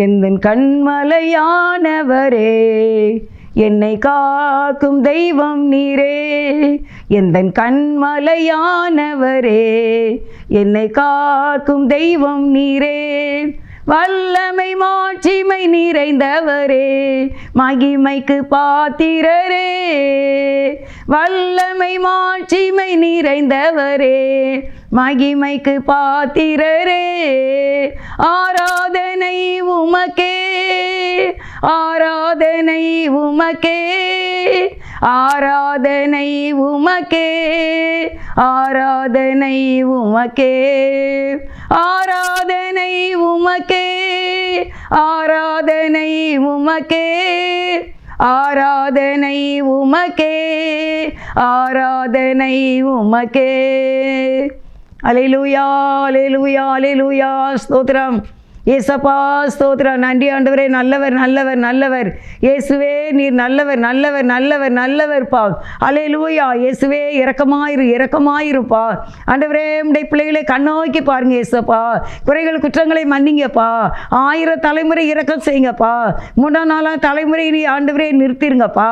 எந்தன் கண்மலையானவரே, என்னை காக்கும் தெய்வம் நீரே. எந்தன் கண்மலையானவரே, என்னை காக்கும் தெய்வம் நீரே. வல்லமை மாட்சிமை நிறைந்தவரே, மகிமைக்கு பாத்திரரே. வல்லமை மாட்சிமை நிறைந்தவரே, மகிமைக்கு பாத்திரரே. ஆராதனை உமக்கே, ஆராதனை உமக்கே, ஆராதனை உமக்கே, ஆராதனை உமக்கே, ஆராதனை உமக்கே, ஆராதனை உமக்கே, ஆராதனை உமக்கே, ஆராதனை உமக்கே. அல்லேலூயா, அல்லேலூயா, அல்லேலூயா. ஸ்தோத்திரம் ஏசப்பா, ஸ்தோத்திரம். நன்றி ஆண்டவரே. நல்லவர், நல்லவர், நல்லவர். இயேசுவே நீர் நல்லவர், நல்லவர், நல்லவர், நல்லவர்ப்பா. அல்லேலூயா. இயேசுவே இரக்கமாயிரு, இரக்கமாயிருப்பா. ஆண்டவரே உம்முடைய பிள்ளைகளை கண்ணோக்கி பாருங்க ஏசப்பா. குறைகள் குற்றங்களை மன்னிங்கப்பா. 1000 தலைமுறை இரக்கம் செய்யுங்கப்பா. 3ஆம் நாளாம் தலைமுறை நீ ஆண்டவரே நிறுத்திருங்கப்பா.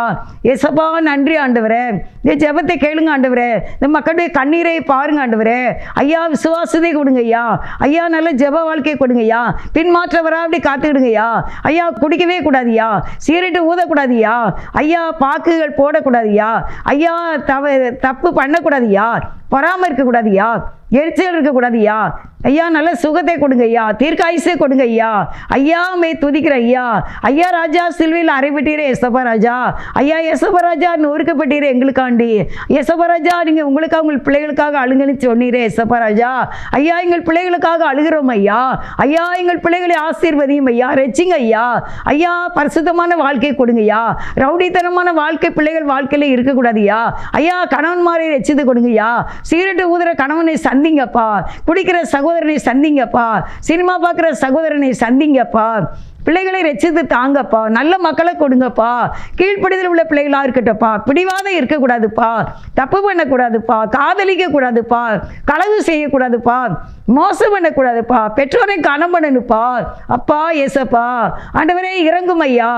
ஏசப்பா நன்றி ஆண்டவரே. இந்த ஜெபத்தை கேளுங்க ஆண்டவரே. இந்த மக்களுடைய கண்ணீரை பாருங்க ஆண்டவரே. ஐயா விசுவாசத்தை கொடுங்க ஐயா. ஐயா நல்ல ஜெப வாழ்க்கையை கொடுங்க ஐயா. பின்மாற்ற வராபடி காத்துக்கிடுங்கய்யா. ஐயா குடிக்கவே கூடாதியா, சீரட்டு ஊதக்கூடாதியா. ஐயா பாக்குகள் போடக்கூடாதியா. ஐயா தப்பு பண்ணக்கூடாதியா, பொறாம இருக்கக்கூடாதியா, எரிச்சல் இருக்கக்கூடாதியா. ஐயா நல்ல சுகத்தை கொடுங்க ஐயா, தீர்க்காயுசை கொடுங்க ஐயா. ஐயா மே துதிக்கிற ஐயா. ஐயா ராஜா சிலுவையில் அறைப்பட்டீரே எசப்பா ராஜா. ஐயா எசப்பா ராஜா நொறுக்கப்பட்டீரே எங்களுக்காண்டி. எசப்பா ராஜா நீங்கள் உங்களுக்காக உங்கள் பிள்ளைகளுக்காக அழுங்கன்னு சொன்னீரே எசப்பா ராஜா. ஐயா எங்கள் பிள்ளைகளுக்காக அழுகிறோம் ஐயா. ஐயா எங்கள் பிள்ளைகளை ஆசீர்வதியும் ஐயா, ரெச்சிங்க ஐயா. ஐயா பரிசுத்தமான வாழ்க்கை கொடுங்க ஐயா. ரவுடித்தனமான வாழ்க்கை பிள்ளைகள் வாழ்க்கையில இருக்கக்கூடாதுயா. ஐயா கணவன்மாரை ரெச்சித்து கொடுங்க ஐயா. சீரட்டு ஊதுற கணவனை சந்திங்கப்பா. குடிக்கிற சகோதரனை சந்திங்கப்பா. சினிமா பார்க்குற சகோதரனை சந்திங்கப்பா. பிள்ளைகளை ரட்சித்து தாங்கப்பா. நல்ல மக்களை கொடுங்கப்பா. கீழ்ப்படிதல் உள்ள பிள்ளைகளாக இருக்கட்டப்பா. பிடிவாதம் இருக்கக்கூடாதுப்பா. தப்பு பண்ணக்கூடாதுப்பா. காதலிக்க கூடாதுப்பா. களவு செய்யக்கூடாதுப்பா. மோசம் பண்ணக்கூடாதுப்பா. பெற்றோரை கனம் பண்ணணுப்பா. அப்பா ஏசப்பா ஆண்டவரே இறங்கும் ஐயா.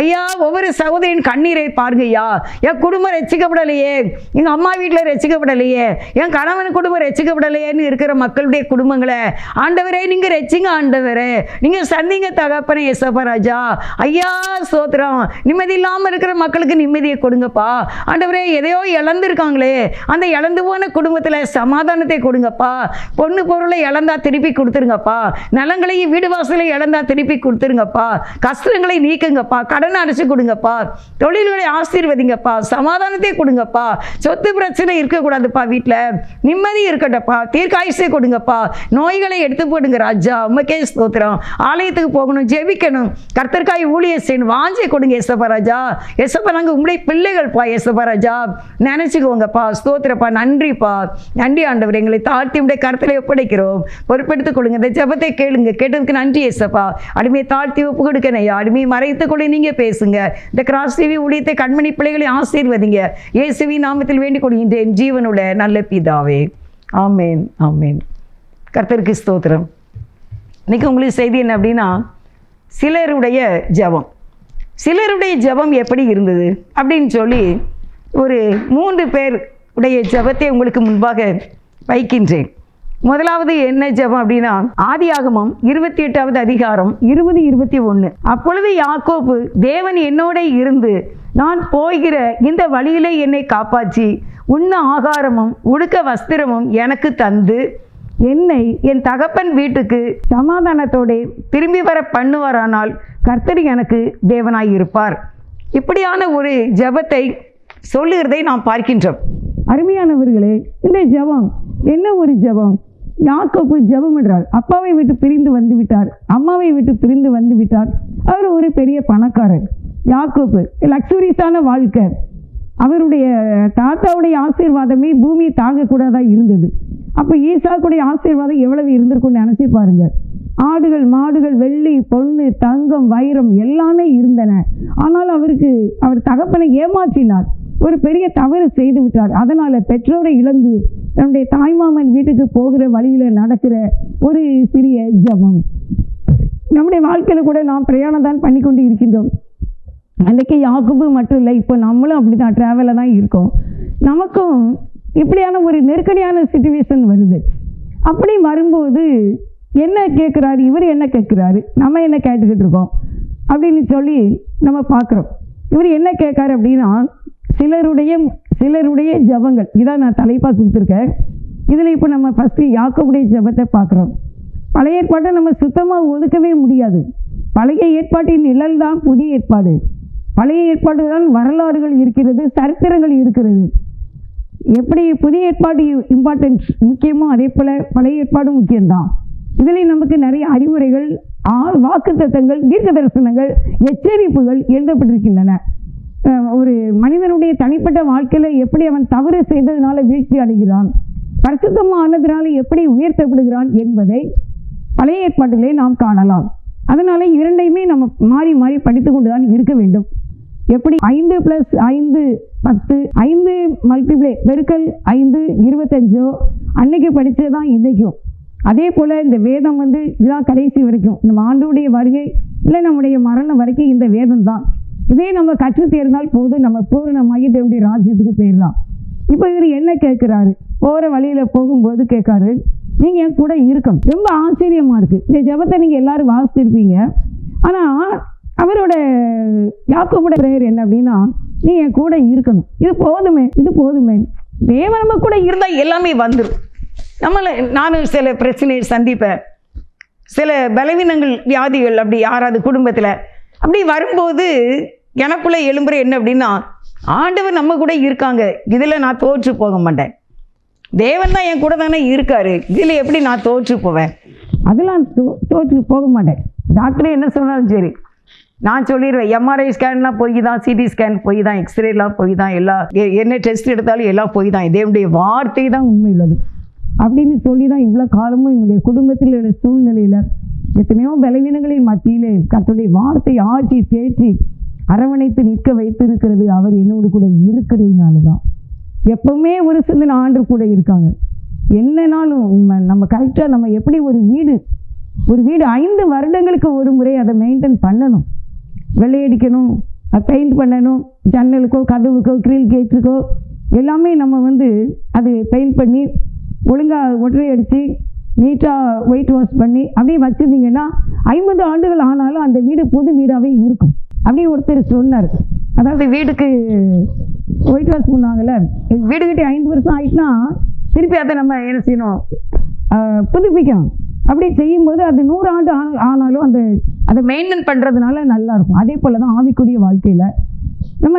ஐயா ஒவ்வொரு சகோதரின் கண்ணீரை பாருங்க ஐயா. என் குடும்பம் ரட்சிக்கப்படலையே, எங்கள் அம்மா வீட்டில் ரட்சிக்கப்படலையே, என் கணவன் குடும்பம் ரட்சிக்கப்படலையேன்னு இருக்கிற மக்களுடைய குடும்பங்களை ஆண்டவரே நீங்கள் ரட்சிங்க ஆண்டவரே. நீங்கள் சந்திங்க தகப்பனே ஏசப்பா ராஜா. ஐயா ஸ்தோத்திரம். நிம்மதி இல்லாமல் இருக்கிற மக்களுக்கு நிம்மதியை கொடுங்கப்பா. ஆண்டவரே எதையோ இழந்திருக்காங்களே, அந்த இழந்து போன குடும்பத்தில் சமாதானத்தை கொடுங்கப்பா. பொண்ணு பொருளை இழந்தா திருப்பி கொடுத்துருங்கப்பா. நலங்களையும் வீடு வாசலை இழந்தா திருப்பி கொடுத்துருங்கப்பா. கஷ்டங்களை நீக்குங்கப்பா. கடனை அடைச்சு கொடுங்கப்பா. தொழில்களை ஆசீர்வதிங்கப்பா. சமாதானத்தை கொடுங்கப்பா. சொத்து பிரச்சனை இருக்கக்கூடாதுப்பா. வீட்டில் நிம்மதி இருக்கட்டப்பா. தீர்க்காயுசை கொடுங்கப்பா. நோய்களை எடுத்து போடுங்க ராஜா. உமக்கே ஸ்தோத்திரம். ஆலயத்துக்கு போகணும், ஜெபிக்கணும், கர்த்தர்காய் ஊழியம் செய்யணும், வாஞ்சை கொடுங்க ஏசப்பா ராஜா. ஏசப்பா நாங்கள் உங்களுடைய பிள்ளைகள்ப்பா ஏசப்பா ராஜா. நினைச்சுக்கோங்கப்பா. ஸ்தோத்திரப்பா. நன்றிப்பா. நன்றி ஆண்டவர். எங்களை தாழ்த்தி உடைய கருத்தில் ஒப்படைக்கிறோம். பொறுப்பெடுத்துக் கொள்ளுங்க. இந்த ஜெபத்தை கேளுங்க. கேட்டதுக்கு நன்றி ஏசப்பா. அடிமையை தாழ்த்தி ஒப்பு கொடுக்கணையா. அடிமையை மறைத்துக் கொண்டு நீங்க பேசுங்க. இந்த கிராஸ் டிவி ஊழியத்தை கண்மணி பிள்ளைகளை ஆசீர்வதிங்க. இயேசுவின் நாமத்தில் வேண்டிக் கொள்கின்றேன் ஜீவனுள்ள நல்ல பிதாவே. ஆமேன், ஆமேன். கர்த்தருக்கு ஸ்தோத்திரம். இன்னைக்கு உங்களுக்கு செய்தி என்ன அப்படின்னா, சிலருடைய ஜெபம். சிலருடைய ஜெபம் எப்படி இருந்தது அப்படின்னு சொல்லி ஒரு 3 பேர் உடைய ஜெபத்தை உங்களுக்கு முன்பாக வைக்கின்றேன். முதலாவது என்ன ஜெபம் அப்படின்னா, ஆதியாகமம் 28வது அதிகாரம் 20, 21. அப்பொழுது யாக்கோபு, தேவன் என்னோட இருந்து நான் போகிற இந்த வழியிலே என்னை காப்பாற்றி உண்ண ஆகாரமும் உடுக்க வஸ்திரமும் எனக்கு தந்து என்னை என் தகப்பன் வீட்டுக்கு சமாதானத்தோடு திரும்பி வர பண்ணுவாரானால் கர்த்தர் எனக்கு தேவனாய் இருப்பார். இப்படியான ஒரு ஜெபத்தை சொல்லுகிறதை நாம் பார்க்கின்றோம். அருமையானவர்களே, இந்த ஜெபம் என்ன ஒரு ஜெபம்? யாக்கோபு ஜெபம் என்றார். அப்பாவை விட்டு பிரிந்து வந்து விட்டார், அம்மாவை விட்டு பிரிந்து வந்து விட்டார். அவர் ஒரு பெரிய பணக்காரர். யாக்கோபு லக்ஸுரியஸான வாழ்க்கை. அவருடைய தாத்தாவுடைய ஆசீர்வாதமே பூமியை தாங்கக்கூடாதா இருந்தது. அப்போ ஈசாக்குடைய ஆசீர்வாதம் எவ்வளவு இருந்திருக்கும்னு நினச்சி பாருங்க. ஆடுகள், மாடுகள், வெள்ளி, பொண்ணு, தங்கம், வைரம் எல்லாமே இருந்தன. ஆனால் அவர் தகப்பனை ஏமாற்றினார். ஒரு பெரிய தவறு செய்து விட்டார். அதனால பெற்றோரை இழந்து தன்னுடைய தாய்மாமன் வீட்டுக்கு போகிற வழியில நடக்கிற ஒரு சிறிய ஜெபம். நம்முடைய வாழ்க்கையில் கூட நாம் பிரயாணம் தான் பண்ணி கொண்டு இருக்கின்றோம். அன்றைக்கி யாக்கோபு மட்டும் இல்லை, இப்போ நம்மளும் அப்படி தான் ட்ராவலில் தான் இருக்கோம். நமக்கும் இப்படியான ஒரு நெருக்கடியான சிச்சுவேஷன் வருது. அப்படி வரும்போது என்ன கேட்குறாரு இவர், என்ன கேட்குறாரு, நம்ம என்ன கேட்டுக்கிட்டு இருக்கோம் அப்படின்னு சொல்லி நம்ம பார்க்குறோம். இவர் என்ன கேட்காரு அப்படின்னா, சிலருடைய ஜபங்கள், இதான் நான் தலைப்பாக கொடுத்துருக்கேன். இதில் இப்போ நம்ம ஃபஸ்ட்டு யாக்கோபுடைய ஜபத்தை பார்க்குறோம். பழைய ஏற்பாட்டை நம்ம சுத்தமாக ஒதுக்கவே முடியாது. பழைய ஏற்பாட்டின் நிழல் தான் புதிய ஏற்பாடு. பழைய ஏற்பாடு தான் வரலாறுகள் இருக்கிறது, சரித்திரங்கள் இருக்கிறது. எப்படி புதிய ஏற்பாடு இம்பார்ட்டன்ஸ் முக்கியமோ அதே போல் பழைய ஏற்பாடும் முக்கியம்தான். இதில் நமக்கு நிறைய அறிவுரைகள், வாக்குத்தத்தங்கள், தீர்க்க தரிசனங்கள், எச்சரிப்புகள் எழுதப்பட்டிருக்கின்றன. ஒரு மனிதனுடைய தனிப்பட்ட வாழ்க்கையில் எப்படி அவன் தவறு செய்ததுனால வீழ்ச்சி அடைகிறான், பரிசுத்தமானதுனால எப்படி உயர்த்தப்படுகிறான் என்பதை பழைய ஏற்பாட்டிலே நாம் காணலாம். அதனால இரண்டையுமே நம்ம மாறி மாறி படித்து கொண்டு தான் இருக்க வேண்டும். எப்படி 5 + 5 10, 5 மல்டிப்ளை பெருக்கல் 5 25 அன்னைக்கு படித்தது தான் இன்றைக்கும். அதே போல் இந்த வேதம் இதுதான் கடைசி வரைக்கும், நம்ம ஆண்டோடைய வருகை இல்லை நம்முடைய மரணம் வரைக்கும் இந்த வேதம் தான். இதே நம்ம கற்று தேர்ந்தால் போது நம்ம பூரணமாகி தேவனுடைய ராஜ்யத்துக்கு போயிடலாம். இப்போ இவர் என்ன கேட்குறாரு, போகிற வழியில் போகும்போது கேட்காரு, நீங்கள் என் கூட இருக்கணும். ரொம்ப ஆச்சரியமாக இருக்குது. இந்த ஜெபத்தை நீங்கள் எல்லோரும் வாசித்திருப்பீங்க. ஆனால் அவரோட யாக்கோபோட பிரேயர் என்ன அப்படின்னா, நீ என் கூட இருக்கணும், இது போதுமே. தேவன் நம்ம கூட இருந்தால் எல்லாமே வந்துடும். நானும் சில பிரச்சனையை சந்திப்பேன், சில பலவீனங்கள், வியாதிகள் அப்படி யாராவது குடும்பத்தில் அப்படி வரும்போது எனக்குள்ளே எழும்புற என்ன அப்படின்னா, ஆண்டவர் நம்ம கூட இருக்காங்க, இதில் நான் தோற்று போக மாட்டேன். தேவன் தான் என் கூட தானே இருக்காரு, இதில் எப்படி நான் தோற்று போவேன்? அதெல்லாம் தோற்று போக மாட்டேன். டாக்டரே என்ன சொன்னாலும் சரி, நான் சொல்லிடுவேன், எம்ஆர்ஐ ஸ்கேன்லாம் போய் தான், சிடி ஸ்கேன் போய் தான், எக்ஸ்ரேலாம் போய் தான், என்ன டெஸ்ட் எடுத்தாலும் எல்லாம் போய் தான், தேவனுடைய வார்த்தை தான் உண்மை உள்ளது அப்படின்னு சொல்லி தான் இவ்வளோ காலமும் எங்களுடைய குடும்பத்தில் உள்ள சூழ்நிலையில் எத்தனையோ பலவீனங்களின் மத்தியிலே கர்த்தருடைய வார்த்தை ஆட்சி தேற்றி அரவணைத்து நிற்க வைத்திருக்கிறது. அவர் என்னோடு கூட இருக்கிறதுனால தான். எப்பவுமே ஒரு சிந்தனை ஆண்டு கூட இருக்காங்க. என்னன்னாலும் நம்ம கரெக்டாக நம்ம எப்படி ஒரு வீடு 5 வருடங்களுக்கு ஒரு முறை அதை மெயின்டைன் பண்ணணும். வெள்ளையடிக்கணும், பெயிண்ட் பண்ணணும், ஜன்னலுக்கோ கதவுக்கோ கிரில் கேட்டுக்கோ எல்லாமே நம்ம அது பெயிண்ட் பண்ணி ஒழுங்காக ஒற்றை அடித்து நீட்டாக ஒயிட் வாஷ் பண்ணி அப்படியே வச்சுருந்தீங்கன்னா 50 ஆண்டுகள் ஆனாலும் அந்த வீடு புது வீடாகவே இருக்கும். அப்படியே ஒருத்தர் சொன்னார், அதாவது வீடுக்கு ஒயிட் வாஷ் பண்ணுவாங்கள்ல, வீடுகிட்டே 5 வருஷம் ஆகிட்டுனா திருப்பி அதை நம்ம என்ன செய்யணும், புதுப்பிக்கணும். அப்படி செய்யும்போது அது 100 ஆண்டு ஆனாலும் அதை மெயின்டைன் பண்ணுறதுனால நல்லாயிருக்கும். அதே போல் தான் ஆவிக்குரிய வாழ்க்கையில்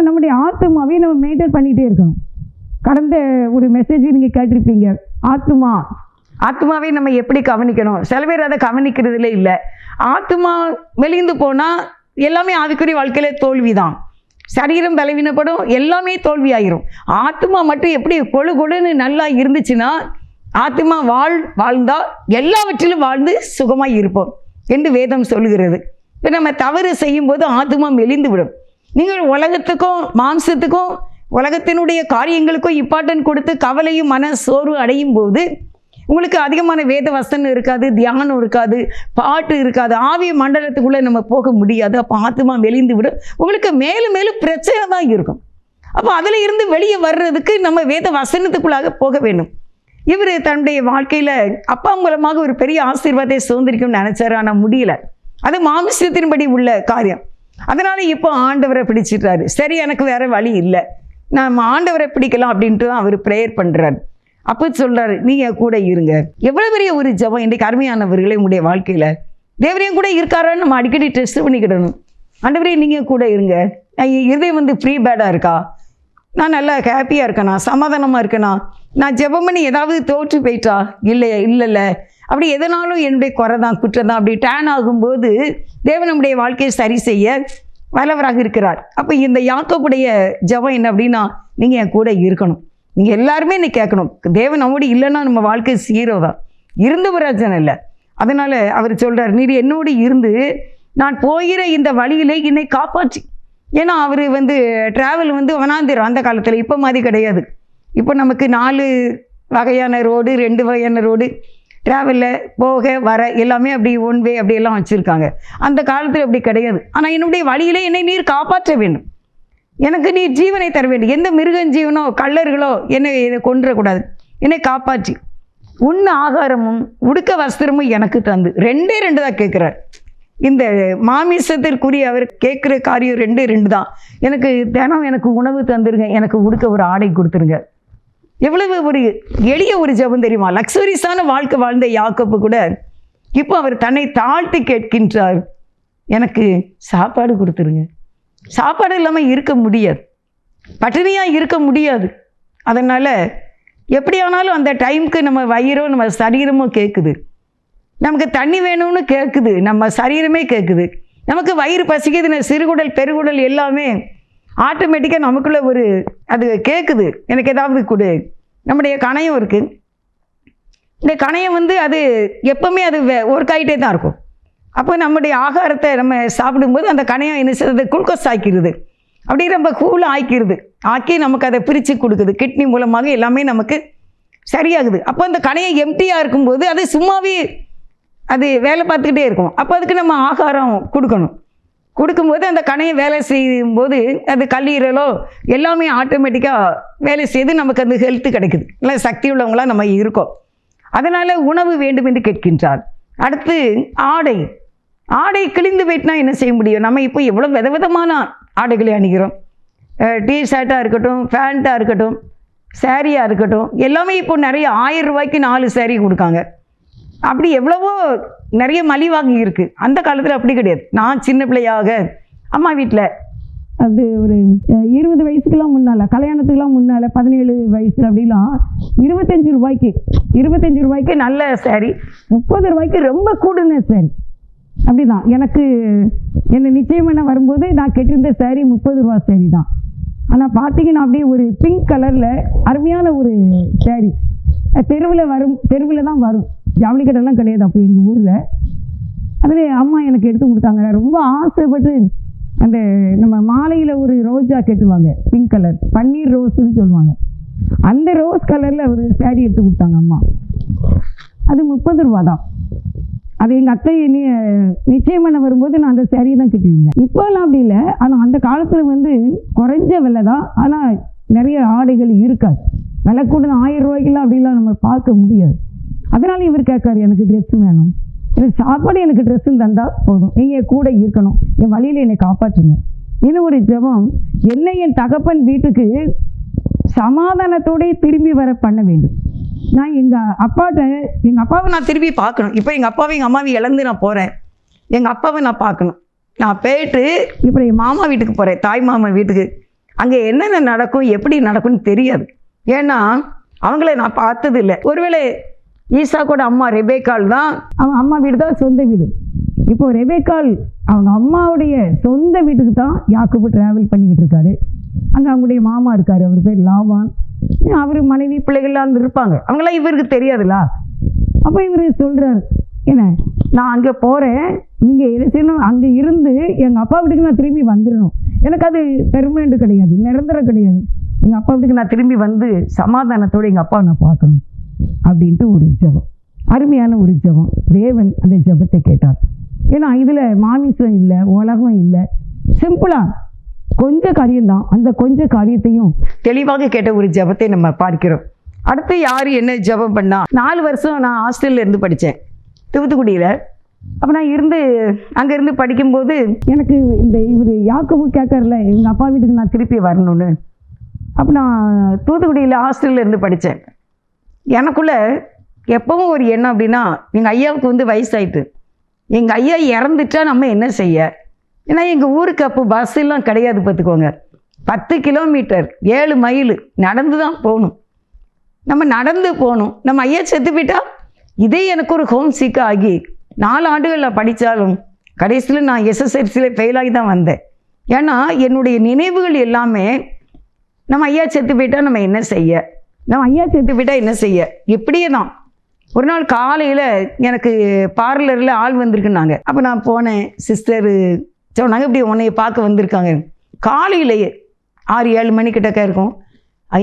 நம்முடைய ஆத்மாவே நம்ம மெயின்டைன் பண்ணிகிட்டே இருக்கணும். கடந்த ஒரு மெசேஜ் நீங்கள் கேட்டிருப்பீங்க, ஆத்மாவே நம்ம எப்படி கவனிக்கணும். சில பேர் அதை கவனிக்கிறதுல இல்லை. ஆத்மா மெலிந்து போனால் எல்லாமே ஆவிக்குரிய வாழ்க்கையில் தோல்வி தான். சரீரம் பலவீனப்படும், எல்லாமே தோல்வி ஆகிரும். ஆத்மா மட்டும் எப்படி கொழுன்னு நல்லா இருந்துச்சுன்னா, ஆத்மா வாழ்ந்தால் எல்லாவற்றிலும் வாழ்ந்து சுகமாக இருப்போம் என்று வேதம் சொல்லுகிறது. இப்போ நம்ம தவறு செய்யும்போது ஆத்மா மெலிந்து விடும். நீங்கள் உலகத்துக்கும் மாம்சத்துக்கும் உலகத்தினுடைய காரியங்களுக்கும் இம்பார்ட்டன்ட் கொடுத்து கவலையும் மன சோர்வு அடையும் போது உங்களுக்கு அதிகமான வேத வசனம் இருக்காது, தியானம் இருக்காது, பாட்டு இருக்காது, ஆவிய மண்டலத்துக்குள்ளே நம்ம போக முடியாது. அப்போ ஆத்மா மெலிந்து விடும். உங்களுக்கு மேலும் மேலும் பிரச்சனை தான் இருக்கும். அப்போ அதில் இருந்து வெளியே வர்றதுக்கு நம்ம வேத வசனத்துக்குள்ளாக போக வேண்டும். இவர் தன்னுடைய வாழ்க்கையில் அப்பா மூலமாக ஒரு பெரிய ஆசீர்வாதத்தை சுதந்திரிக்கும்னு நினச்சாரு, ஆனால் முடியல. அது மாமிசத்தின்படி உள்ள காரியம். அதனால் இப்போ ஆண்டவரை பிடிச்சிட்டாரு. சரி, எனக்கு வேறு வழி இல்லை, நம்ம ஆண்டவரை பிடிக்கலாம் அப்படின்ட்டு தான் அவர் ப்ரேயர் பண்ணுறாரு. அப்போ சொல்கிறாரு, நீங்கள் கூட இருங்க. எவ்வளோ பெரிய ஒரு ஜெபம் இன்றைக்கு அருமையானவர்களே. உங்களுடைய வாழ்க்கையில் தேவரையும் கூட இருக்காரான்னு நம்ம அடிக்கடி டெஸ்ட் பண்ணிக்கிடணும். ஆண்டவரே நீங்கள் கூட இருங்க. இதயம் ஃப்ரீ பேடாக இருக்கா, நான் நல்லா ஹாப்பியாக இருக்கேனா, சமாதானமாக இருக்கேனா, நான் ஜெபம் பண்ணி ஏதாவது தோற்று போயிட்டா, இல்லைல்ல அப்படி எதனாலும் என்னுடைய குறை தான், குற்றம் தான். அப்படி டேன் ஆகும்போது தேவன் நம்முடைய வாழ்க்கையை சரி செய்ய வல்லவராக இருக்கிறார். அப்போ இந்த யாக்கோபுடைய ஜெபம் என்ன அப்படின்னா, நீங்கள் என் கூட இருக்கணும். நீங்கள் எல்லாருமே என்னை கேட்கணும். தேவன் நம்மோடு இல்லைன்னா நம்ம வாழ்க்கை சீரோ தான், இருந்த பிரச்சனை இல்லை. அதனால் அவர் சொல்கிறார், நீர் என்னோடு இருந்து நான் போகிற இந்த வழியிலே என்னை காப்பாற்றி. ஏன்னா அவர் ட்ராவல் வனாந்திரம் அந்த காலத்தில், இப்போ மாதிரி கிடையாது. இப்போ நமக்கு 4 வகையான ரோடு, 2 வகையான ரோடு, ட்ராவலில் போக வர எல்லாமே அப்படி ஒன் வே அப்படியெல்லாம் வச்சுருக்காங்க. அந்த காலத்தில் அப்படி கிடையாது. ஆனால் என்னுடைய வழியிலே என்னை நீர் காப்பாற்ற வேண்டும், எனக்கு நீர் ஜீவனை தர வேண்டும். எந்த மிருகஞ்சீவனோ கள்ளர்களோ என்னை கொன்றக்கூடாது, என்னை காப்பாற்றி உண்ண ஆகாரமும் உடுக்க வஸ்திரமும் எனக்கு தந்து. 2 தான் கேட்குறார். இந்த மாமிசத்திற்குரிய அவர் கேட்குற காரியம் 2 தான். எனக்கு தினம் எனக்கு உணவு தந்துருங்க, எனக்கு உடுக்க ஒரு ஆடை கொடுத்துருங்க. எவ்வளவு ஒரு எளிய ஒரு ஜெபம் தெரியுமா? லக்ஸுரியஸான வாழ்க்கை வாழ்ந்த யாக்கோபு கூட இப்போ அவர் தன்னை தாழ்த்தி கேட்கின்றார், எனக்கு சாப்பாடு கொடுத்துருங்க. சாப்பாடு இல்லாமல் இருக்க முடியாது, பட்டினியாக இருக்க முடியாது. அதனால் எப்படியானாலும் அந்த டைமுக்கு நம்ம வயிறோ நம்ம சரீரமோ கேட்குது, நமக்கு தண்ணி வேணும்னு கேட்குது, நம்ம சரீரமே கேட்குது, நமக்கு வயிறு பசிக்குது, சிறுகுடல் பெருகுடல் எல்லாமே ஆட்டோமேட்டிக்காக நமக்குள்ள ஒரு அது கேட்குது, எனக்கு ஏதாவது கொடு. நம்முடைய கணையம் இருக்குது, இந்த கணையம் அது எப்போவுமே அது ஒர்க் ஆகிட்டே தான் இருக்கும். அப்போ நம்முடைய ஆகாரத்தை நம்ம சாப்பிடும்போது அந்த கணையம் என்ன செய்யுது, குளுக்கோஸ் ஆக்கிடுது, அப்படியே ரொம்ப கூலாக ஆக்கிடுது, ஆக்கி நமக்கு அதை பிரித்து கொடுக்குது. கிட்னி மூலமாக எல்லாமே நமக்கு சரியாகுது. அப்போ அந்த கணையம் எம்டியாக இருக்கும்போது அது சும்மாவே அது வேலை பார்த்துக்கிட்டே இருக்கும். அப்போ அதுக்கு நம்ம ஆகாரம் கொடுக்கணும். கொடுக்கும்போது அந்த கணையை வேலை செய்யும்போது அது கல்லீரலோ எல்லாமே ஆட்டோமேட்டிக்காக வேலை செய்து நமக்கு அந்த ஹெல்த்து கிடைக்குது, இல்லை சக்தி உள்ளவங்களாம் நம்ம இருக்கோம். அதனால் உணவு வேண்டும் என்று கேட்கின்றார். அடுத்து ஆடை. ஆடை கிழிந்து போயிட்டுனா என்ன செய்ய முடியும்? நம்ம இப்போ எவ்வளோ விதவிதமான ஆடைகளை அணிகிறோம். டிஷர்ட்டாக இருக்கட்டும், பேண்ட்டாக இருக்கட்டும், சாரியாக இருக்கட்டும், எல்லாமே இப்போ நிறைய 1000 ரூபாய்க்கு 4 சாரீ கொடுக்காங்க. அப்படி எவ்வளவோ நிறைய மலிவாகி இருக்குது. அந்த காலத்தில் அப்படி கிடையாது. நான் சின்ன பிள்ளையாக அம்மா வீட்டில் அது ஒரு 20 வயசுக்கெல்லாம் முன்னால், கல்யாணத்துக்கெல்லாம் முன்னால் 17 வயசு அப்படிலாம் 25 ரூபாய்க்கு நல்ல சாரி, 30 ரூபாய்க்கு ரொம்ப கூடுன சாரி. அப்படி தான் எனக்கு என்னை நிச்சயம் பண்ண வரும்போது நான் கெட்டிருந்த சாரி 30 ரூபா சாரி தான். ஆனால் பார்த்தீங்கன்னா அப்படியே ஒரு பிங்க் கலரில் அருமையான ஒரு சாரி தெருவில் தான் வரும், ஜவுளி கடைலாம் கிடையாது அப்போ எங்கள் ஊரில். அதில் அம்மா எனக்கு எடுத்து கொடுத்தாங்க. ரொம்ப ஆசைப்பட்டு அந்த நம்ம மாலையில் ஒரு ரோஜா கட்டுவாங்க, பிங்க் கலர், பன்னீர் ரோஸ்ன்னு சொல்லுவாங்க, அந்த ரோஸ் கலரில் ஒரு சாரீ எடுத்து கொடுத்தாங்க அம்மா. அது 30 ரூபா தான். அது எங்கள் அத்தை நிச்சயம் பண்ண வரும்போது நான் அந்த சாரியை தான் கட்டியிருந்தேன். இப்போலாம் அப்படி இல்லை. ஆனால் அந்த காலத்தில் குறைஞ்ச விலை தான், ஆனால் நிறைய ஆடைகள் இருக்காது. விலை கூட 1000 ரூபாய்க்கெல்லாம் அப்படிலாம் நம்ம பார்க்க முடியாது. அதனால இவர் கேட்காரு, எனக்கு ட்ரெஸ்ஸு வேணும், எனக்கு சாப்பாடு, எனக்கு ட்ரெஸ்ஸுன்னு தந்தால் போதும், நீங்கள் கூட இருக்கணும், என் வழியில் என்னை காப்பாற்றுங்க. இன்னும் ஒரு ஜெபம், என்னை என் தகப்பன் வீட்டுக்கு சமாதானத்தோடே திரும்பி வர பண்ண வேண்டும். நான் எங்கள் அப்பாவை நான் திரும்பி பார்க்கணும். இப்போ எங்கள் அப்பாவை எங்கள் அம்மாவை இழந்து நான் போகிறேன், எங்கள் அப்பாவை நான் பார்க்கணும். நான் போயிட்டு இப்போ என் மாமா வீட்டுக்கு போகிறேன், தாய் மாமா வீட்டுக்கு. அங்கே என்னென்ன நடக்கும், எப்படி நடக்கும்னு தெரியாது. ஏன்னா அவங்கள நான் பார்த்தது இல்லை. ஒருவேளை ஈசாக்கோட அம்மா ரெபேக்காள் தான், அவங்க அம்மா வீடு தான் சொந்த வீடு. இப்போது ரெபேக்காள் அவங்க அம்மாவுடைய சொந்த வீட்டுக்கு தான் யாக்கோபு ட்ராவல் பண்ணிக்கிட்டு இருக்காரு. அங்கே அவங்களுடைய மாமா இருக்கார், அவர் பேர் லாபான். அவர் மனைவி பிள்ளைகள்லாம் இருப்பாங்க, அவங்களாம் இவருக்கு தெரியாதுல்ல. அப்போ இவர் சொல்கிறார், என்ன நான் அங்கே போகிறேன், நீங்கள் எது செய்யணும், அங்கே இருந்து எங்கள் அப்பா வீட்டுக்கு நான் திரும்பி வந்துடணும். எனக்கு அது பெர்மனெண்ட் கிடையாது, நிரந்தரம் கிடையாது. எங்கள் அப்பா வீட்டுக்கு நான் திரும்பி வந்து சமாதானத்தோடு எங்கள் அப்பாவை நான் பார்க்கணும் அப்படின்ட்டு ஒரு ஜெபம், அருமையான ஒரு ஜெபம். தேவன் அந்த ஜெபத்தை கேட்டார். ஏன்னா இதில் மாமிசம் இல்லை, உலகம் இல்லை, சிம்பிளாக கொஞ்ச காரியம்தான். அந்த கொஞ்ச காரியத்தையும் தெளிவாக கேட்ட ஒரு ஜெபத்தை நம்ம பார்க்கிறோம். அடுத்து யார் என்ன ஜெபம் பண்ணா? 4 வருஷம் நான் ஹாஸ்டலில் இருந்து படித்தேன், தூத்துக்குடியில். அப்போ நான் அங்கே இருந்து படிக்கும்போது எனக்கு இவர் யாக்கோபு கேட்கறல, எங்கள் அப்பா வீட்டுக்கு நான் திருப்பி வரணும்னு. அப்போ நான் தூத்துக்குடியில் ஹாஸ்டலில் இருந்து படித்தேன். எனக்குள்ள எப்பவும் ஒரு எண்ணம் அப்படின்னா, எங்கள் ஐயாவுக்கு வயசாயிட்டு, எங்கள் ஐயா இறந்துட்டா நம்ம என்ன செய்ய? ஏன்னா எங்கள் ஊருக்கு அப்போ பஸ் எல்லாம் கிடையாது பார்த்துக்கோங்க. 10 கிலோமீட்டர் 7 மைல் நடந்து தான் போகணும். நம்ம நடந்து போகணும். நம்ம ஐயா செத்து போயிட்டா இதே எனக்கு ஒரு ஹோம் சீக்காக ஆகி 4 ஆண்டுகளில் படித்தாலும் கடைசியில் நான் எஸ்எஸ்எல்சியில் ஃபெயிலாகி தான் வந்தேன். ஏன்னா என்னுடைய நினைவுகள் எல்லாமே நம்ம ஐயா செத்து போயிட்டா நம்ம என்ன செய்ய, நம்ம ஐயா செத்து போயிட்டா என்ன செய்ய, இப்படியே தான். ஒரு நாள் காலையில் எனக்கு பார்லரில் ஆள் வந்திருக்குன்னாங்க. அப்போ நான் போனேன். சிஸ்டர் சொன்னாங்க, இப்படி உன்னைய பார்க்க வந்திருக்காங்க. காலையிலேயே 6-7 மணிக்கிட்டக்க இருக்கும்.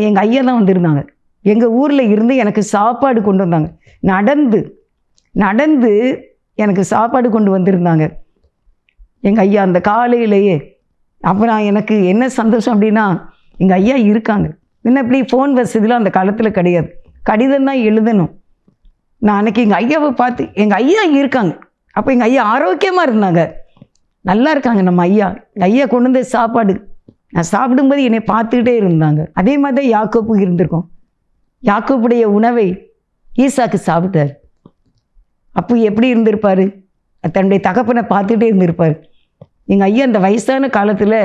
எங்கள் ஐயா தான் வந்திருந்தாங்க. எங்கள் ஊரில் இருந்து எனக்கு சாப்பாடு கொண்டு வந்தாங்க. நடந்து நடந்து எனக்கு சாப்பாடு கொண்டு வந்திருந்தாங்க எங்கள் ஐயா அந்த காலையிலேயே. அப்புறம் எனக்கு என்ன சந்தோஷம் அப்படின்னா, எங்கள் ஐயா இருக்காங்க. இன்னும் இப்படி ஃபோன் வசதிலாம் அந்த காலத்தில் கிடையாது, கடிதம் தான் எழுதணும். நான் அன்றைக்கி எங்கள் ஐயாவை பார்த்து, எங்கள் ஐயா இருக்காங்க. அப்போ எங்கள் ஐயா ஆரோக்கியமாக இருந்தாங்க, நல்லா இருக்காங்க நம்ம ஐயா. எங்கள் ஐயா கொண்டு வந்த சாப்பாடு நான் சாப்பிடும்போது என்னை பார்த்துக்கிட்டே இருந்தாங்க. அதே மாதிரி தான் யாக்கோப்பு இருந்திருக்கோம். யாக்கோப்புடைய உணவை ஈசாக்கு சாப்பிட்டார். அப்போ எப்படி இருந்திருப்பார்? தன்னுடைய தகப்பனை பார்த்துக்கிட்டே இருந்திருப்பார். எங்கள் ஐயா அந்த வயசான காலத்தில்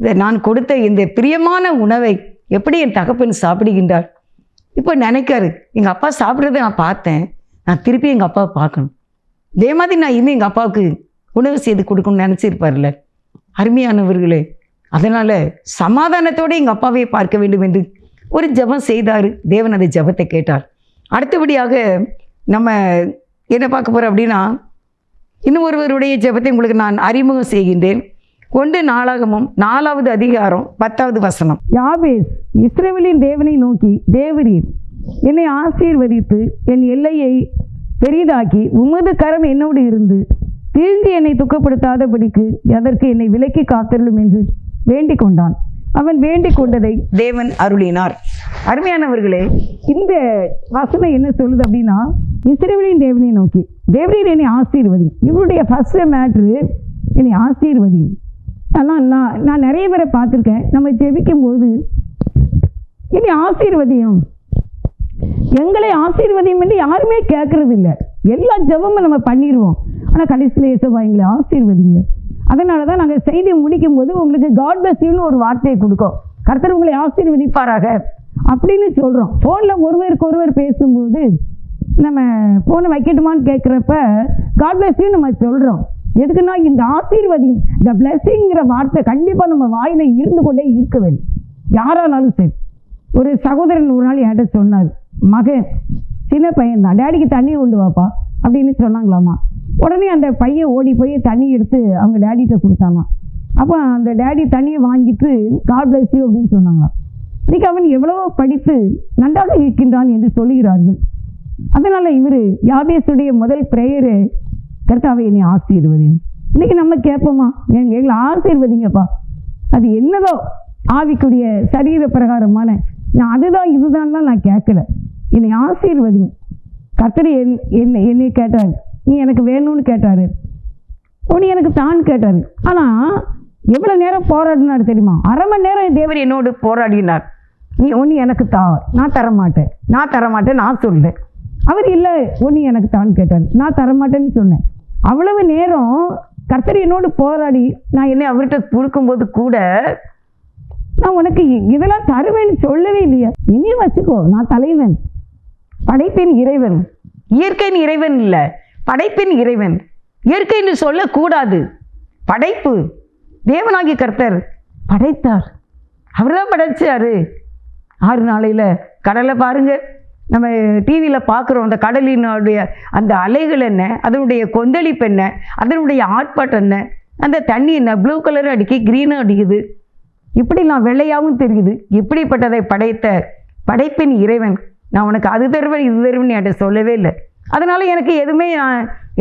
இதை நான் கொடுத்த இந்த பிரியமான உணவை எப்படி என் தகப்பன் சாப்பிடுகின்றார்? இப்போ நினைக்காரு, எங்கள் அப்பா சாப்பிட்றத நான் பார்த்தேன், நான் திருப்பி எங்கள் அப்பாவை பார்க்கணும், இதே மாதிரி நான் இன்னும் எங்கள் அப்பாவுக்கு உணவு செய்து கொடுக்கணும்னு நினச்சிருப்பார்ல. அருமையானவர்களே, அதனால் சமாதானத்தோடு எங்கள் அப்பாவை பார்க்க வேண்டும் என்று ஒரு ஜெபம் செய்தார். தேவன் அந்த ஜெபத்தை கேட்டார். அடுத்தபடியாக நம்ம என்ன பார்க்க போகிறோம் அப்படின்னா, இன்னும் ஒருவருடைய ஜெபத்தை உங்களுக்கு நான் அறிமுகம் செய்கின்றேன். 1 நாளாகமம் 4வது அதிகாரம் 10வது வசனம். யாபேஸ் இஸ்ரவேலின் தேவனை நோக்கி, தேவரீர் என்னை ஆசீர்வதித்து என் எல்லையை பெரிதாக்கி உமது கரம் என்னோடு இருந்து தீங்கு என்னை துக்கப்படுத்தாதபடிக்கு அதற்கு என்னை விலக்கி காத்தருளும் என்று வேண்டிக் கொண்டான். அவன் வேண்டிக் கொண்டதை தேவன் அருளினார். அருமையானவர்களே, இந்த வசனம் என்ன சொல்லுது அப்படின்னா, இஸ்ரவேலின் தேவனை நோக்கி, தேவரீர் என்னை ஆசீர்வதி. இவருடைய ஃபர்ஸ்ட் மேட்ரு என்னை ஆசீர்வதி. ஆனால் நான் நிறைய பேரை பார்த்துருக்கேன், நம்ம ஜெபிக்கும் போது என்னை ஆசீர்வதியும், எங்களை ஆசீர்வதியும் என்று யாருமே கேட்கறது இல்லை. எல்லா ஜெபமும் நம்ம பண்ணிடுவோம், ஆனால் கடைசியில் ஏசப்பா எங்களை ஆசீர்வதிங்க. அதனால தான் நாங்கள் செய்தி முடிக்கும் போது உங்களுக்கு காட் பிளஸ் யூன்னு ஒரு வார்த்தையை கொடுக்கும், கர்த்தர் உங்களை ஆசீர்வதிப்பாராக அப்படின்னு சொல்கிறோம். ஃபோனில் ஒருவருக்கு ஒருவர் பேசும்போது நம்ம ஃபோனை வைக்கட்டுமான்னு கேட்குறப்ப காட் பிளஸ் யூ நம்ம சொல்கிறோம். எதுக்குன்னா இந்த ஆசீர்வதியும், இந்த பிளஸ்ஸிங்கிற வார்த்தை கண்டிப்பாக நம்ம வாயில் இருந்து கொண்டே இருக்க வேண்டும், யாரானாலும் சரி. ஒரு சகோதரன் ஒரு நாள் என்கிட்ட சொன்னார், மகன் சின்ன பையன் தான், டேடிக்கு தண்ணி கொண்டு வாப்பா அப்படின்னு சொன்னாங்களாமா. உடனே அந்த பையன் ஓடி போய் தண்ணி எடுத்து அவங்க டேடிகிட்ட கொடுத்தாங்களாம். அப்போ அந்த டேடி தண்ணியை வாங்கிட்டு காட் பிளஸ் யூ அப்படின்னு சொன்னாங்களாம். இன்றைக்கி அவன் எவ்வளவோ படித்து நன்றாக இருக்கின்றான் என்று சொல்லுகிறார்கள். அதனால் இவர் யாபேசுடைய முதல் பிரேயரு, கர்த்தாவே என்னை ஆசீர்வதிங்க. இன்றைக்கி நம்ம கேட்போமா, எங்களை ஆசீர்வதிங்கப்பா, அது என்னதோ ஆவிக்குரிய சரீர பிரகாரமான, நான் அதுதான் இதுதான்லாம் நான் கேட்கல, என்னை ஆசீர்வதிங்க. கர்த்தர் என்னை கேட்டார், நீ எனக்கு வேணும்னு கேட்டார், நீ எனக்கு தான் கேட்டார். ஆனால் எவ்வளோ நேரம் போராடினார் தெரியுமா? அரை மணி நேரம் தேவர் என்னோடு போராடினார். நீ ஒன்று எனக்கு தா, நான் தரமாட்டேன், நான் சொல்கிறேன். அவர் இல்லை, ஒன்று எனக்கு தான் கேட்டார், நான் தரமாட்டேன்னு சொன்னேன். அவ்வளவு நேரம் கர்த்தர் என்னோடு போராடி நான் என்னை அவர்கிட்ட கொடுக்கும்போது கூட நான் உனக்கு இதெல்லாம் தருவேன்னு சொல்லவே இல்லையா. இனியும் வச்சுக்கோ, நான் தலைவன், படைப்பின் இறைவன், இயற்கையின் இறைவன் இல்லை, படைப்பின் இறைவன். இயற்கைன்னு சொல்லக்கூடாது, படைப்பு. தேவனாகிய கர்த்தர் படைத்தார், அவர் தான் படைச்சார். 6 நாளையில் கடலை பாருங்கள், நம்ம டிவியில் பார்க்குறோம், அந்த கடலினுடைய அந்த அலைகள் என்ன, அதனுடைய கொந்தளிப்பு என்ன, அதனுடைய ஆட்பாட்டம் என்ன, அந்த தண்ணி என்ன ப்ளூ கலரும் அடிக்கி க்ரீனும் அடிக்குது, இப்படிலாம் வெள்ளையாகவும் தெரியுது. இப்படிப்பட்டதை படைத்த படைப்பின் இறைவன் நான் உனக்கு அது தருவேன் இது தருவேன்னு என்கிட்ட சொல்லவே இல்லை. அதனால் எனக்கு எதுவுமே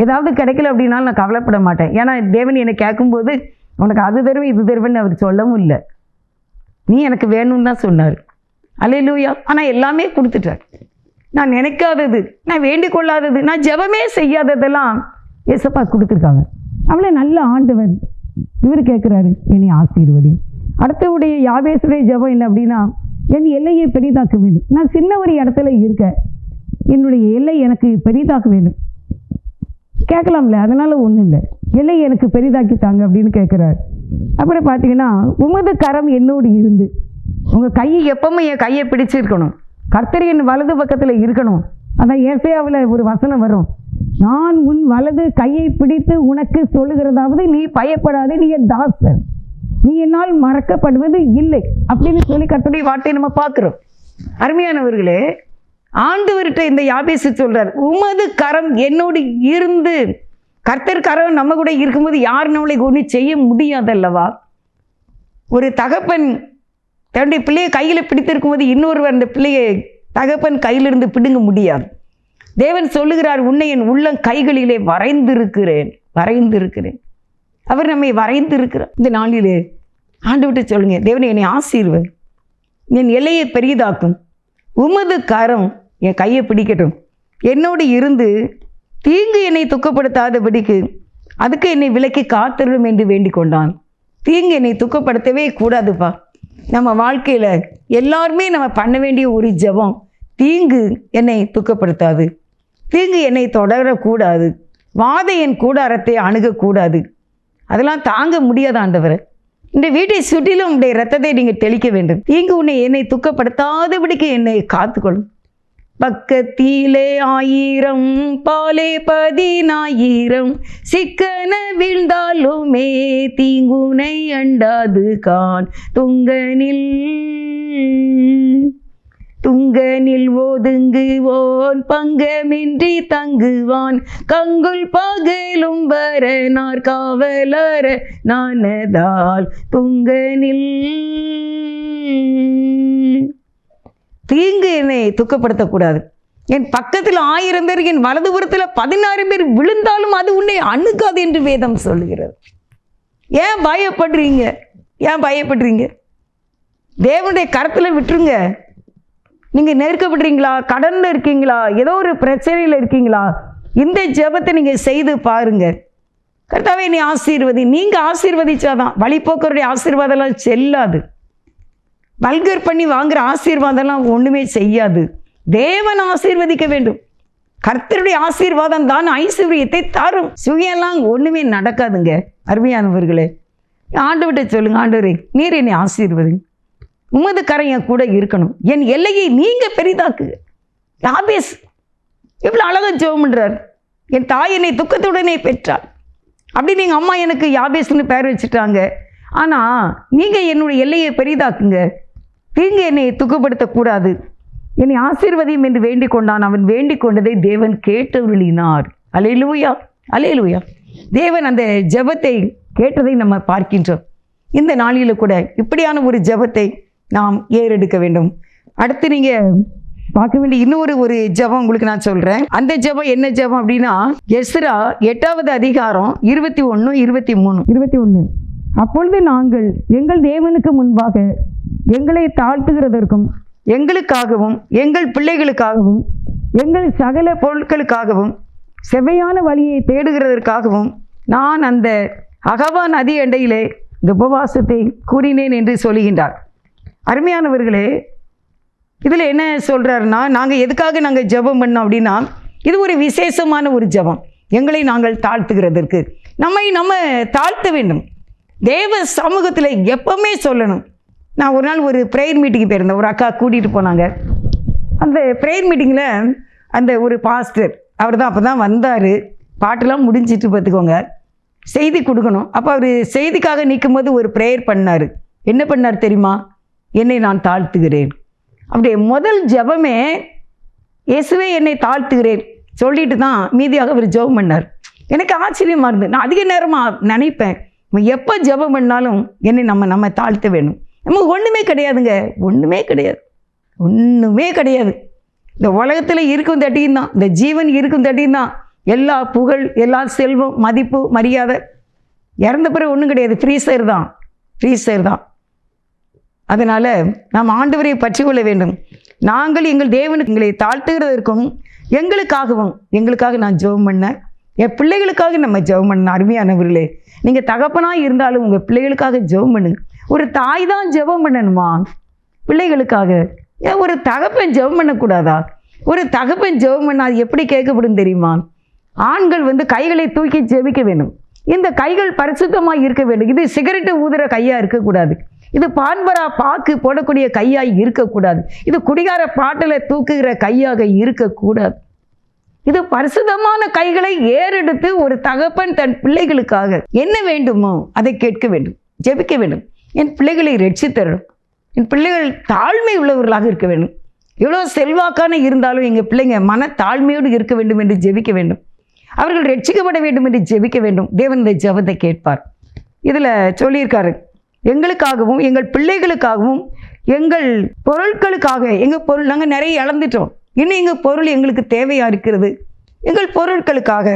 ஏதாவது கிடைக்கல அப்படின்னாலும் நான் கவலைப்பட மாட்டேன். ஏன்னா தேவன் என்னை கேட்கும்போது உனக்கு அது தருவேன் இது தருவேன்னு அவர் சொல்லவும் இல்லை, நீ எனக்கு வேணும்னு தான் சொன்னார். அல்லேலூயா. ஆனால் எல்லாமே கொடுத்துட்டார். நான் நினைக்காதது, நான் வேண்டிக் கொள்ளாதது, நான் ஜெபமே செய்யாததெல்லாம் ஏசப்பா கொடுத்துருக்காங்க. அவளை நல்ல ஆண்டவர். இவர் கேட்குறாரு, என்னை ஆசீர்வதி. அடுத்தவுடைய யாபேசுடைய ஜெபம் என்ன அப்படின்னா, என் எல்லையை பெரிதாக்க வேண்டும். நான் சின்ன ஒரு இடத்துல இருக்கேன், என்னுடைய எல்லை எனக்கு பெரிதாக்க வேண்டும். கேட்கலாம்ல, அதனால ஒன்றும் இல்லை, எல்லை எனக்கு பெரிதாக்கித்தாங்க அப்படின்னு கேட்குறாரு. அப்புறம் பார்த்தீங்கன்னா, உமது கரம் என்னோடு இருந்து, உங்கள் கையை எப்பவும் என் கையை பிடிச்சிருக்கணும், கர்த்தர் என் வலது பக்கத்தில் இருக்கணும். அதான் ஏசாயாவில் ஒரு வசனம் வரும், நான் உன் வலது கையை பிடித்து உனக்கு சொல்லுகிறதாவது, நீ பயப்படாதே, நீ என் தாசன், நீ என்னால் மறக்கப்படுவது இல்லை அப்படின்னு சொல்லி கர்த்தருடைய வார்த்தையை நம்ம பார்க்குறோம். அருமையானவர்களே, ஆண்டவர்கிட்ட இந்த யாபேசு சொல்றார், உமது கரம் என்னோடு இருந்து. கர்த்தர் கரம் நம்ம கூட இருக்கும்போது யார் நம்மளை ஒன்றும் செய்ய முடியாதல்லவா. ஒரு தகப்பன் தன்னுடைய பிள்ளையை கையில் பிடித்திருக்கும் போது இன்னொருவர் அந்த பிள்ளையை தகப்பன் கையிலிருந்து பிடுங்க முடியாது. தேவன் சொல்லுகிறார், உன்னை என் உள்ளம் கைகளிலே வரைந்திருக்கிறேன். அவர் நம்மை வரைந்திருக்கிறார். இந்த நாளிலே ஆண்டவர்கிட்ட சொல்லுங்க, தேவனே என்னை ஆசீர்வதி, என் எல்லையை பெரிதாக்கும், உமது கரம் என் கையை பிடிக்கட்டும், என்னோடு இருந்து தீங்கு என்னை துக்கப்படுத்தாதபடிக்கு அதுக்கு என்னை விலக்கி காத்திரும் என்று வேண்டிக் கொண்டான். தீங்கு என்னை துக்கப்படுத்தவே கூடாதுப்பா. நம்ம வாழ்க்கையில் எல்லாருமே நம்ம பண்ண வேண்டிய ஒரு ஜெபம், தீங்கு என்னை துக்கப்படுத்தாது, தீங்கு என்னை தொடரக்கூடாது, வாதை என் கூடாரத்தை அணுகக்கூடாது, அதெல்லாம் தாங்க முடியாத ஆண்டவரை. இந்த வீட்டை சுற்றிலும் உடைய இரத்தத்தை நீங்கள் தெளிக்க வேண்டும். தீங்கு உன்னை என்னை துக்கப்படுத்தாதபடிக்கு என்னை காத்துக்கொள்ளும். பக்கத்திலே 1000 பாலே 10,000 சிக்கன வீழ்ந்தாலுமே தீங்குனை அண்டாது கான். துங்கனில் ஒதுங்குவோன் பங்கமின்றி தங்குவான், கங்குள் பகலும் வரனார் காவலர நானதால். துங்கனில் தீங்கு என்னை துக்கப்படுத்தக்கூடாது. என் பக்கத்தில் 1000 பேர், என் வலதுபுறத்தில் 16 பேர் விழுந்தாலும் அது உன்னை அணுகாது என்று வேதம் சொல்லுகிறது. ஏன் பயப்படுறீங்க? தேவனுடைய கரத்தில் விட்டுருங்க. நீங்கள் நெருக்கப்படுறீங்களா, கடனில் இருக்கீங்களா, ஏதோ ஒரு பிரச்சனையில் இருக்கீங்களா, இந்த ஜெபத்தை நீங்கள் செய்து பாருங்க. கர்த்தாவே நீ ஆசீர்வதி. நீங்கள் ஆசீர்வதிச்சாதான், வழிபோக்கருடைய ஆசீர்வாதம்லாம் செல்லாது. வல்கர் பண்ணி வாங்குற ஆசீர்வாதம்லாம் ஒன்றுமே செய்யாது. தேவன் ஆசீர்வதிக்க வேண்டும். கர்த்தருடைய ஆசீர்வாதம் தான் ஐஸ்வர்யத்தை தரும். சுயெல்லாம் ஒன்றுமே நடக்காதுங்க. அருமையானவர்களே, ஆண்டவர்கிட்ட சொல்லுங்க, ஆண்டவரே நீர் என்னை ஆசீர்வதி, உமது கரம் என் கூட இருக்கணும், என் எல்லையை நீங்கள் பெரிதாக்குங்க. யாபேஸ் எவ்வளோ அழகாக ஜெபம் பண்ணுறார். என் தாய் என்னை துக்கத்துடனே பெற்றாள். அப்படி நீங்கள் அம்மா எனக்கு யாபேஸ்ன்னு பேர் வச்சுட்டாங்க. ஆனால் நீங்கள் என்னுடைய எல்லையை பெரிதாக்குங்க, தீங்கு என்னை துக்கப்படுத்தக்கூடாது, என்னை ஆசீர்வதியும் என்று வேண்டிக் கொண்டான். அவன் வேண்டிக் கொண்டதை தேவன் கேட்டருளினார். அல்லேலூயா, அல்லேலூயா. தேவன் அந்த ஜெபத்தை கேட்டதை நம்ம பார்க்கின்றோம். இந்த நாளில் கூட இப்படியான ஒரு ஜெபத்தை நாம் ஏறெடுக்க வேண்டும். அடுத்து நீங்கள் பார்க்க வேண்டிய இன்னொரு ஜெபம் உங்களுக்கு நான் சொல்கிறேன். அந்த ஜெபம் என்ன ஜெபம் அப்படின்னா, எஸ்ரா 8வது அதிகாரம் 21, 23, 21. அப்பொழுது நாங்கள் எங்கள் தேவனுக்கு முன்பாக எங்களை தாழ்த்துகிறதற்கும், எங்களுக்காகவும் எங்கள் பிள்ளைகளுக்காகவும் எங்கள் சகல பொருட்களுக்காகவும் செவ்வையான வழியை தேடுகிறதற்காகவும் நான் அந்த அகவா நதி அண்டையிலே இந்த உபவாசத்தை கூறினேன் என்று சொல்லுகின்றார். அருமையானவர்களே, இதில் என்ன சொல்கிறாருன்னா, எதுக்காக நாங்கள் ஜெபம் பண்ணோம் அப்படின்னா, இது ஒரு விசேஷமான ஒரு ஜெபம். எங்களை நாங்கள் தாழ்த்துகிறதற்கு நம்ம தாழ்த்த வேண்டும். தேவ சமூகத்தில் எப்பவுமே சொல்லணும். நான் ஒரு நாள் ஒரு ப்ரேயர் மீட்டிங் போயிருந்தேன். ஒரு அக்கா கூட்டிகிட்டு போனாங்க. அந்த ப்ரேயர் மீட்டிங்கில் அந்த ஒரு பாஸ்டர் அவர் தான் அப்போ தான் வந்தார். பாட்டெல்லாம் முடிஞ்சிட்டு பார்த்துக்கோங்க, செய்தி கொடுக்கணும். அப்போ அவர் செய்திக்காக நிற்கும் போது ஒரு ப்ரேயர் பண்ணார். என்ன பண்ணார் தெரியுமா? என்னை நான் தாழ்த்துகிறேன். அப்படியே முதல் ஜெபமே இயேசுவே என்னை தாழ்த்துகிறேன் சொல்லிட்டு தான் மீதியாக அவர் ஜெபம் பண்ணார். எனக்கு ஆச்சரியமாக இருந்தது. நான் அதிக நேரமாக நினைப்பேன், எப்போ ஜெபம் பண்ணாலும் என்னை நம்ம தாழ்த்த வேணும். நமக்கு ஒன்றுமே கிடையாதுங்க, ஒன்றுமே கிடையாது. இந்த உலகத்தில் இருக்கும் தட்டியும் தான், இந்த ஜீவன் இருக்கும் தட்டியும் தான் எல்லா புகழ், எல்லா செல்வம், மதிப்பு, மரியாதை. இறந்த பிறகு ஒன்றும் கிடையாது, ஃப்ரீசர் தான். அதனால் நாம் ஆண்டவரை பற்றி கொள்ள வேண்டும். நாங்கள் எங்கள் தேவனுக்கு எங்களை தாழ்த்துகிறதற்கும் எங்களுக்காக நான் ஜெபம் பண்ணேன். என் பிள்ளைகளுக்காக நம்ம ஜெபம் பண்ணணும். அருமையானவர்களே, நீங்கள் தகப்பனாக இருந்தாலும் உங்கள் பிள்ளைகளுக்காக ஜெபம் பண்ணுங்க. ஒரு தாய் தான் ஜெபம் பண்ணணுமா பிள்ளைகளுக்காக? ஏன் ஒரு தகப்பன் ஜெபம் பண்ணக்கூடாதா? ஒரு தகப்பன் ஜெபம் பண்ணால் எப்படி கேட்கப்படும் தெரியுமா? ஆண்கள் கைகளை தூக்கி ஜெபிக்க வேண்டும். இந்த கைகள் பரிசுத்தமாக இருக்க வேண்டும். இது சிகரெட்டு ஊதுற கையாக இருக்கக்கூடாது. இது பான்பரா பாக்கு போடக்கூடிய கையாக இருக்கக்கூடாது. இது குடிகார பாட்டில் தூக்குகிற கையாக இருக்கக்கூடாது. இது பரிசுத்தமான கைகளை ஏறெடுத்து ஒரு தகப்பன் தன் பிள்ளைகளுக்காக என்ன வேண்டுமோ அதை கேட்க வேண்டும், ஜெபிக்க வேண்டும். என் பிள்ளைகளை ரட்சித்தரணும். என் பிள்ளைகள் தாழ்மை உள்ளவர்களாக இருக்க வேண்டும். எவ்வளோ செல்வாக்கான இருந்தாலும் எங்கள் பிள்ளைங்க மன தாழ்மையோடு இருக்க வேண்டும் என்று ஜெபிக்க வேண்டும். அவர்கள் ரட்சிக்கப்பட வேண்டும் என்று ஜெபிக்க வேண்டும். தேவன் இந்த ஜெபத்தை கேட்பார். இதில் சொல்லியிருக்காரு, எங்களுக்காகவும் எங்கள் பிள்ளைகளுக்காகவும் எங்கள் பொருட்களுக்காக. எங்கள் பொருள் நாங்கள் நிறைய இழந்துட்டோம். இன்னும் எங்கள் பொருள் எங்களுக்கு தேவையாக இருக்கிறது. எங்கள் பொருட்களுக்காக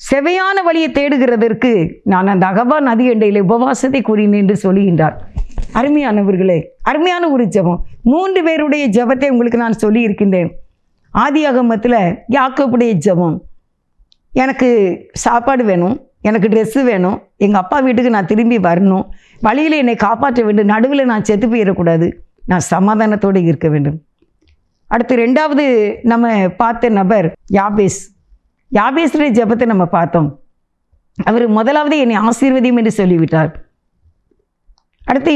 செவையான வழியை தேடுகிறதற்கு நான் அந்த அகவா நதி எண்டையில் உபவாசத்தை கூறினேன் என்று சொல்லுகின்றார். அருமையானவர்களே, அருமையான ஒரு ஜெபம். 3 பேருடைய ஜெபத்தை உங்களுக்கு நான் சொல்லி இருக்கின்றேன். ஆதியாகமத்தில் யாக்கோபுடைய ஜெபம், எனக்கு சாப்பாடு வேணும், எனக்கு ட்ரெஸ்ஸு வேணும், எங்கள் அப்பா வீட்டுக்கு நான் திரும்பி வரணும், வழியில் என்னை காப்பாற்ற வேண்டும், நடுவில் நான் செத்து போயிடக்கூடாது, நான் சமாதானத்தோடு இருக்க வேண்டும். அடுத்து 2வது நம்ம பார்த்த நபர் யாபேஸ். யாபேஸுடைய ஜெபத்தை நம்ம பார்த்தோம். அவர் முதலாவது என்னை ஆசீர்வதியும் என்று சொல்லிவிட்டார். அடுத்து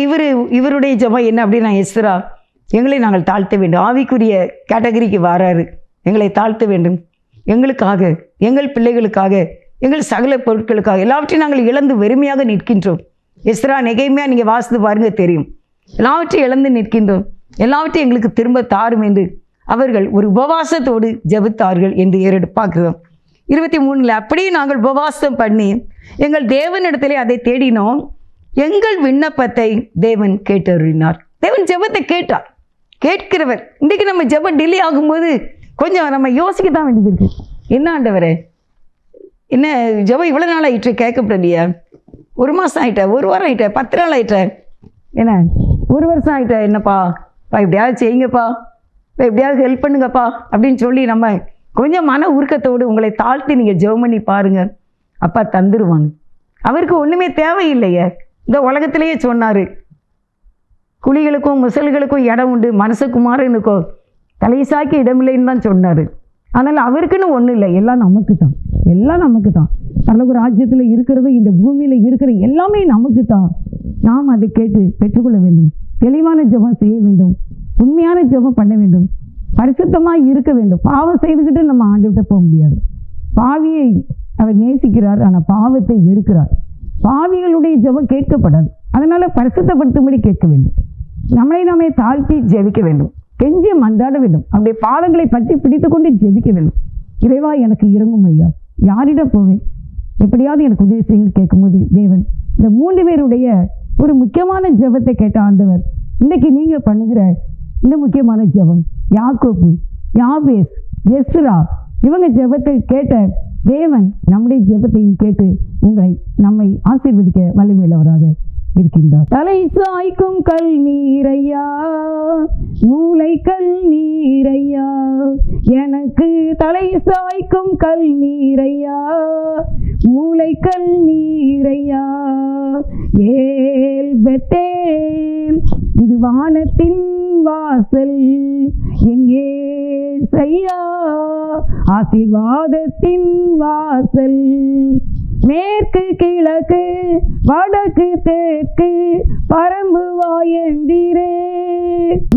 இவருடைய ஜெபம் என்ன அப்படின்னா, எஸ்ரா, எங்களை நாங்கள் தாழ்த்த வேண்டும். ஆவிக்குரிய கேட்டகரிக்கு வராரு. எங்களை தாழ்த்த வேண்டும், எங்களுக்காக, எங்கள் பிள்ளைகளுக்காக, எங்கள் சகல பொருட்களுக்காக எல்லாவற்றையும் நாங்கள் இழந்து வெறுமையாக நிற்கின்றோம். எஸ்ரா, நெகேமியா நீங்கள் வாசித்து பாருங்க தெரியும். எல்லாவற்றையும் இழந்து நிற்கின்றோம், எல்லாவற்றையும் எங்களுக்கு திரும்ப தாரும் என்று அவர்கள் ஒரு உபவாசத்தோடு ஜெபித்தார்கள் என்று ஏறெடுப்பாக்குறோம். 23 அப்படியே நாங்கள் உபவாசம் பண்ணி எங்கள் தேவனிடத்திலே அதை தேடினோம், எங்கள் விண்ணப்பத்தை தேவன் கேட்டருளினார். தேவன் ஜெபத்தை கேட்டார், கேட்கிறவர். இன்றைக்கு நம்ம ஜெபம் டிலே ஆகும்போது கொஞ்சம் நம்ம யோசிக்க தான் வேண்டியது இருக்கு. என்ன ஆண்டவரே, என்ன ஜெபம் இவ்வளோ நாள் ஆகிட்டு கேட்கப்படலையா? 1 மாதம் ஆகிட்ட, 1 வாரம் ஆகிட்ட, 10 நாள் ஆகிட்ட, என்ன 1 வருஷம் ஆகிட்ட, என்னப்பா எப்படியாவது செய்யுங்கப்பா, இப்போ எப்படியாவது ஹெல்ப் பண்ணுங்கப்பா அப்படின்னு சொல்லி நம்ம கொஞ்சம் மன உருக்கத்தோடு உங்களை தாழ்த்தி நீங்கள் ஜெபம் பண்ணி பாருங்கள், அப்பா தந்துடுவாங்க. அவருக்கு ஒன்றுமே தேவையில்லையே. இந்த உலகத்திலேயே சொன்னார், குழிகளுக்கும் முசல்களுக்கும் இடம் உண்டு, மனுஷகுமாரனுக்கோ தலைசாக்கி இடமில்லைன்னு தான் சொன்னார். அதனால் அவருக்குன்னு ஒன்றும் இல்லை, எல்லாம் நமக்கு தான், எல்லாம் நமக்கு தான். பரலோக ராஜ்யத்தில் இருக்கிறது, இந்த பூமியில் இருக்கிற எல்லாமே நமக்கு தான். நாம் அதை கேட்டு பெற்றுக்கொள்ள வேண்டும். தெளிவான ஜெபம் செய்ய வேண்டும், உண்மையான ஜெபம் பண்ண வேண்டும், பரிசுத்தமாக இருக்க வேண்டும். பாவம் செய்துக்கிட்டு நம்ம ஆண்டுகிட்ட போக முடியாது. பாவியை அவர் நேசிக்கிறார், ஆனால் பாவத்தை வெறுக்கிறார். பாவிகளுடைய ஜெபம் கேட்கப்படாது. அதனால் பரிசுத்தப்படுத்தும்படி கேட்க வேண்டும். நம்மை தாழ்த்தி ஜெபிக்க வேண்டும், கெஞ்சி மன்றாட வேண்டும், அவருடைய பாதங்களை பற்றி பிடித்து கொண்டு ஜெபிக்க வேண்டும். இறைவா எனக்கு இறங்கும் ஐயா, யாரிடம் போவேன், எப்படியாவது எனக்கு உதவி செய்யுன்னு கேட்கும்போது தேவன் இந்த 3 பேருடைய ஒரு முக்கியமான ஜெபத்தை கேட்ட ஆண்டவர் இன்றைக்கி நீங்கள் பண்ணுகிற இந்த முக்கியமான ஜெபம், யாக்கோபு, யாபேஸ், எஸ்ரா இவங்க ஜெபத்தை கேட்ட தேவன் நம்முடைய ஜெபத்தையும் கேட்டு நம்மை ஆசீர்வதிக்க வல்லமையுள்ளவராக இருக்கின்றார். தலை சாய்க்கும் கல் நீரையா, மூளை கல் நீரையா, எனக்கு தலை சாய்க்கும் கல் நீரையா, மூளை கல் நீரையா, ஏல் பெத்தேல் இது வானத்தின் வாசல், என் ஏசையா ஆசீர்வாதத்தின் வாசல், மேற்கு கிழக்கு வடக்கு தெற்கு பரம்புவாயென்றீரே,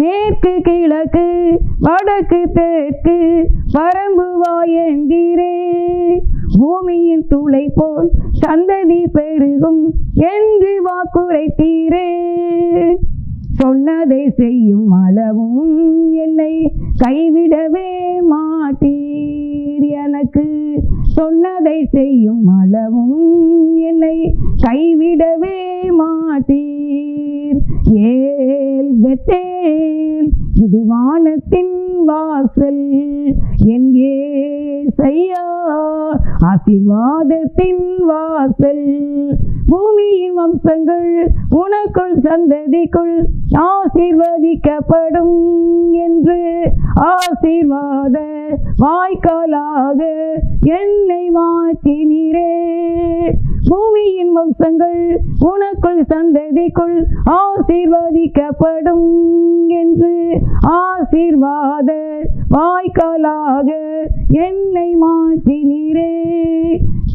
மேற்கு கிழக்கு வடக்கு தெற்கு பரம்புவாயென்றீரே, பூமியின் துளை போல் சந்ததி பெருகும் என்று வாக்குரைத்தீரே, சொன்னதை செய்யும் அளவும் என்னை கைவிடவே மாட்டீர், எனக்கு சொன்னதை செய்யும் அளவும் என்னை கைவிடவே மாட்டீர், ஏல் பெத்தேல் இது வானத்தின் வாசல், என் ஏசையா ஆசீர்வாதத்தின் வாசல், பூமியின் வம்சங்கள் உனக்குள் சந்ததிக்குள் ஆசீர்வதிக்கப்படும் என்று ஆசீர்வாத வாய்க்காலாக என்னை மாற்றினீரே, பூமியின் வம்சங்கள் உனக்குள் சந்ததிக்குள் ஆசீர்வதிக்கப்படும் என்று ஆசீர்வாத வாய்க்காலாக என்னை மாற்றினீரே,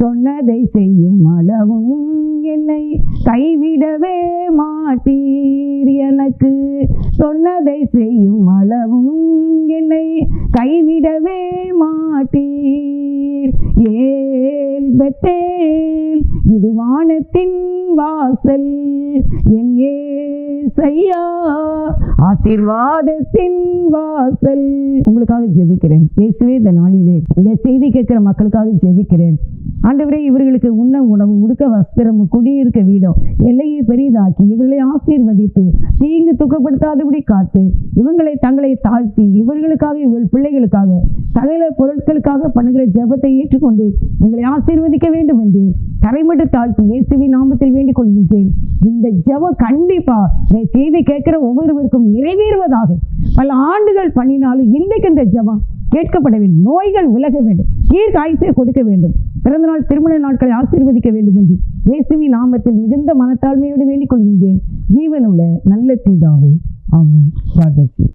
சொன்னதை செய்யும் அளவும் என்னை கைவிடவே மாட்டீர், எனக்கு சொன்னதை செய்யும் அளவும் என்னை கைவிடவே மாட்டீர், ஏல் பெத்தேல் இது வானத்தின் வாசல், என் ஏசையா ஆசீர்வாதத்தின் வாசல். உங்களுக்காக ஜெபிக்கிறேன் இயேசுவே, இந்த நாளிலே இந்த செய்தி கேட்கிற மக்களுக்காக ஜெபிக்கிறேன். ஆண்டவரே, இவர்களுக்கு உண்ண உணவு, உடுக்க வஸ்திரம், குடியிருக்க வீடும், எல்லையை பெரிதாக்கி இவர்களை ஆசீர்வதித்து தீங்கு துக்கப்படுத்தாதபடி காத்து இவங்களை தங்களை தாழ்த்தி இவர்களுக்காக இவர்கள் பிள்ளைகளுக்காக சகல பொருட்களுக்காக பண்ணுகிற ஜெபத்தை ஏற்றுக்கொண்டு எங்களை ஆசீர்வதிக்க வேண்டும் என்று தரைமட்டு தாழ்த்தி இயேசுவின் நாமத்தில் வேண்டிக் கொள்கின்றேன். இந்த ஜெபம் கண்டிப்பா செய்தி கேட்கிற ஒவ்வொருவருக்கும் நிறைவேறுவதாக. பல ஆண்டுகள் பண்ணினாலும் இன்றைக்கு இந்த ஜெபம் கேட்கப்பட வேண்டும். நோய்கள் விலக வேண்டும். தீர்க்காயுசை கொடுக்க வேண்டும். பிறந்தநாள் திருமண நாட்களை ஆசீர்வதிக்க வேண்டும் என்று இயேசுவின் நாமத்தில் மிகுந்த மனத்தாழ்மையோடு வேண்டிக் கொள்கின்றேன். ஜீவனுள்ள நல்ல பிதாவே, ஆமென். God bless you.